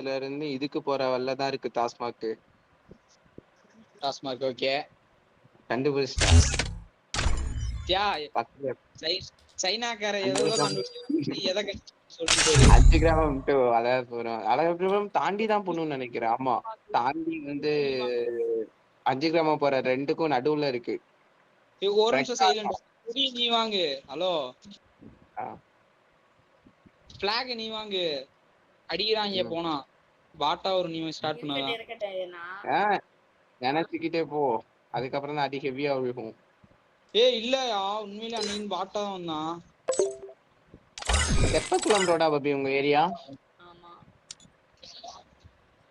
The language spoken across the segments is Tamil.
இருந்து இதுக்கு போற வழில தான் இருக்கு டாஸ்மாக். டாஸ்மாக் ஓகே கண்டுபிடிச்சிட்டேன். பக்கத்துல சைனாக்கார ஏதோ 5 கண்டுபிடிச்சு எதை சொல்லிட்டு 5 கிராமம் விட்டு அழகபுரம் அழகபுரம் தாண்டி தான் போகணும்னு நினைக்கிறேன். ஆமா தாண்டி வந்து 5 கிராமம் போற ரெண்டுக்கும் நடுவுல இருக்கு. ஒரு நிமிஷம் சைலண்ட். நீ வாங்கு. ஹலோ பிளாக் நீ வாங்கு. அடிக்கிறாங்க போனா பாட்டா ஒரு நீ ஸ்டார்ட் பண்ணாதான் நினைச்சுக்கிட்டே போ. அதுக்கப்புறம் தான் அடி ஹெவியா விழுகும். இல்லையா உண்மையில அன்னைக்கு பாட்டா தான் வந்தான். தெப்பக்குளம் ரோடா பப்பி உங்க ஏரியா?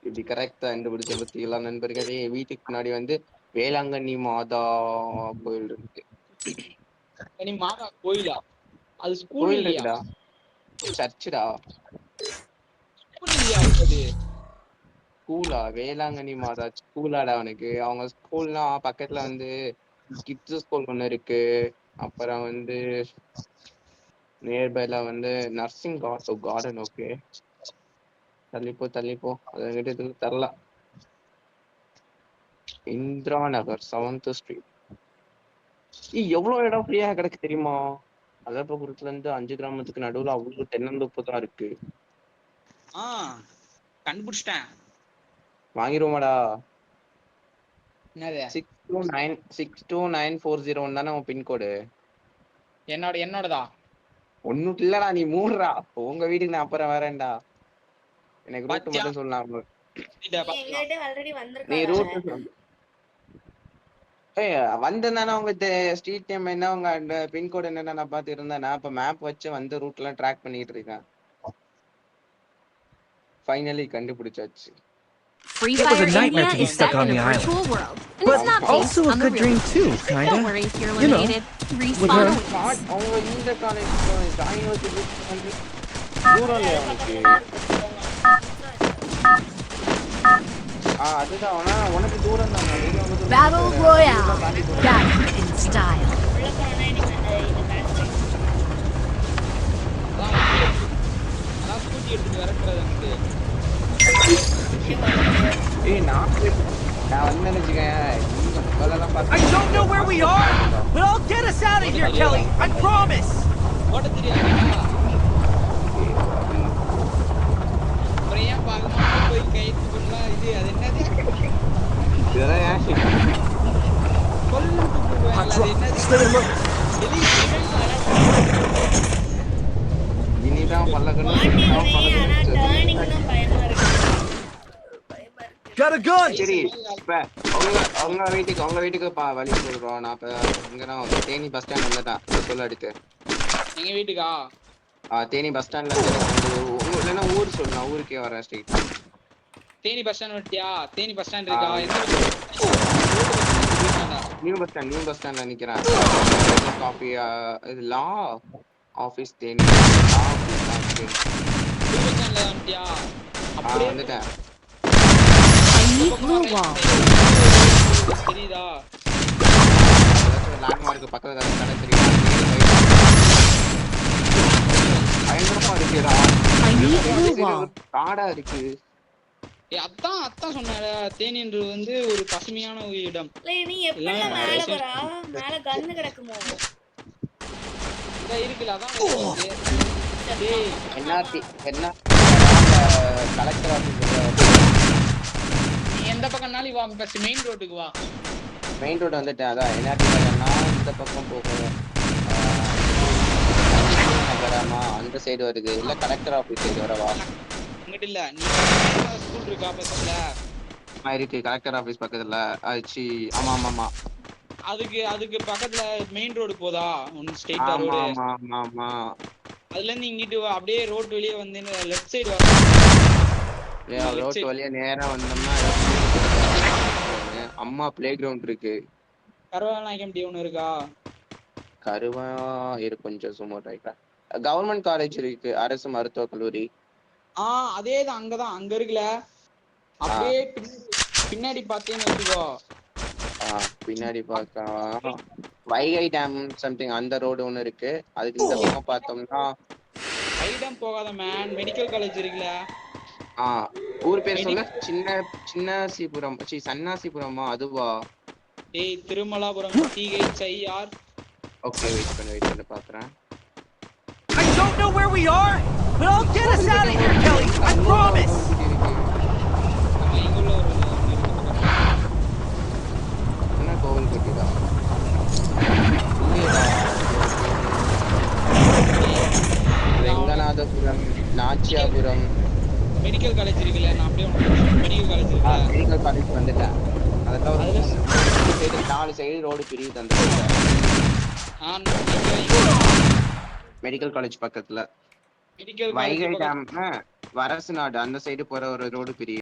இப்படி கரெக்டா கண்டுபிடிச்ச பத்தி எல்லாம் நண்பர்களே. வீட்டுக்கு முன்னாடி வந்து வேளாங்கண்ணி மாதா கோயில் இருக்கு. மாதா கோயிலா? அது ஸ்கூல் கோயில் இல்லையா? இருக்குடா, சர்ச்சுடா. ஸ்கூலா? வேளாங்கண்ணி மாதா ஸ்கூலாடா அவனுக்கு? அவங்க ஸ்கூல்னா பக்கத்துல வந்து கிட்ஸ் ஸ்கூல் ஒண்ணு இருக்கு. அப்புறம் வந்து நியர்பைல வந்து நர்சிங் கார்டன். ஓகே தள்ளிப்போ அதை கிட்ட தரலாம். இந்திரா நகர் 7th ஸ்ட்ரீட். எவ்வளவு இடம் ஃப்ரீயா கிடக்கு தெரியுமா? அழகபுரத்துல இருந்து 5 கிராமத்துக்கு நடுவுல அவ்வளவு தென்னந்தோப்பு தான் இருக்கு. கண்டுபிடிச்சிட்டேன். வாங்கிருவோமாடா? என்னது? 629401 தானே உன் பின்கோடு? என்னோடதா? ஒன்னும் இல்லடா, நீ மூடுறா. உங்க வீட்டுக்கு நான் அப்புறம் வரேன்டா. எனக்கு ரூட் மட்டும் சொல்லலாம். நீ ரூட் சொல்லு. வந்தேன்னா உங்க ஸ்ட்ரீட் நேம் என்ன, உங்க பின்கோடு என்னன்னா நான் பார்த்து இருந்தேன். நான் இப்ப மேப் வச்சு வந்து ரூட் எல்லாம் ட்ராக் பண்ணிட்டு இருக்கேன். ஃபைனலி கண்டுபிடிச்சாச்சு. Free Fire India is set in a virtual world, and it's not based on the real world. Don't worry if you're eliminated. Respawn awaits. அவங்க இந்த காலேஜ் ஜாயின் தூரம் இல்லையா உனக்கு? அதுதான் உனக்கு தூரம் தான். Battle Royale. Battle in style. I don't know where we are, but I'll get us out of here, Kelly. I promise. Got a gun. சரி இப்ப உங்க வீட்டுக்கு வழி சொல்றோம். நான் இப்ப இங்கதான் தேனி பஸ் ஸ்டாண்ட் வந்துட்டான். சொல்ல அடுத்து எங்க வீட்டுக்கா? தேனி பஸ் ஸ்டாண்ட்ல இல்லைன்னா ஊர் சொல்லு. நான் ஊருக்கே வரேன் ஸ்ட்ரெயிட். தேனி பஸ் ஸ்டாண்ட் வட்டியா? தேனி பஸ் ஸ்டாண்ட் இருக்கா? நியூ பஸ் ஸ்டாண்ட்ல நிக்கிறேன். காபி இது லா ஆபீஸ் தேனி. வந்துட்டேன். தெரியுதா? லேண்ட்மார்க் பக்கத்துல கடை தெரியும். பயங்கரமா இருக்குடா. காடா இருக்கு. அதான் சொன்னால தேனின்றது வந்து ஒரு பசுமையான ஒரு இடம். நீ எப்பல மேல வரா? மேல கன்னு கிடக்குமோ? இருக்குல அதான். என்ன கலெக்டர் ஆபீஸ் நீ எந்த பக்கம்னாலும் வா. ஃபர்ஸ்ட் மெயின் ரோட்டுக்கு வா. மெயின் ரோடு வந்துட்டேன். அதான் என்ஆர்டினா இந்த பக்கம் போகும். அந்த சைடு வருது. இல்ல கலெக்டர் ஆபீஸ் சைடு வரவா? இங்கிட்ட இல்ல. நீ ஸ்கூல் இருக்கா பக்கத்துல? இருக்கு கலெக்டர் ஆபீஸ் பக்கத்துல. ஆமா அதுக்கு பக்கத்துல மெயின் ரோடு போதா? ஒன்னு ஸ்ட்ரைட்டா ரோடு. ஆமா அதுல இருந்து இங்கிட்டு அப்படியே ரோட் வெளியே வந்து லெஃப்ட் சைடு வா. ரோட் வழியா நேரா வந்தோம்னா அம்மா பிளே கிரவுண்ட் இருக்கு. கருவாநாயகம் டி ஒன்னு இருக்கா? கருவா இருக்கு கொஞ்சம் சும்மா ரைட்டா. கவர்மெண்ட் காலேஜ் இருக்கு, அரசு மருத்துவக் கல்லூரி. அதேதான் அங்கதான். அங்க இருக்குல அப்படியே பின்னாடி பார்த்தேன்னு வச்சுக்கோ. பின்னாடி பார்த்தா வைகை டேம் சம்திங் அந்த ரோடு ஒன்று இருக்கு. அதுக்கு இந்த பக்கம் பார்த்தோம்னா வைகை டேம் போகாத மேன். மெடிக்கல் காலேஜ் இருக்குல்ல ஊர் பேர் சொல்ல. சின்ன சன்னாசிபுரமா அதுவா? டேய் திருமலாபுரம் THIR. ஓகே வெயிட் பண்ணு பாக்குறேன். I don't know where we are, but I'll get us out of here, Kelly. I promise. இங்குள்ள ஒரு என்ன கோவில் கட்டிடா? ரெங்கநாதபுரம், நாச்சியாபுரம். மெடிக்கல் காலேஜ் இருக்குல்ல, நான் அப்படியே மெடிக்கல் காலேஜ் இருக்குல்ல, மெடிக்கல் காலேஜ் வந்துட்டேன். அதெல்லாம் ஒரு 4 சைடு ரோடு பிரியுது அந்த மெடிக்கல் காலேஜ் பக்கத்துல. மெடிக்கல் வைகை காலேஜ் டேம், வரசு நாடு அந்த சைடு போற ஒரு ரோடு பிரியுது.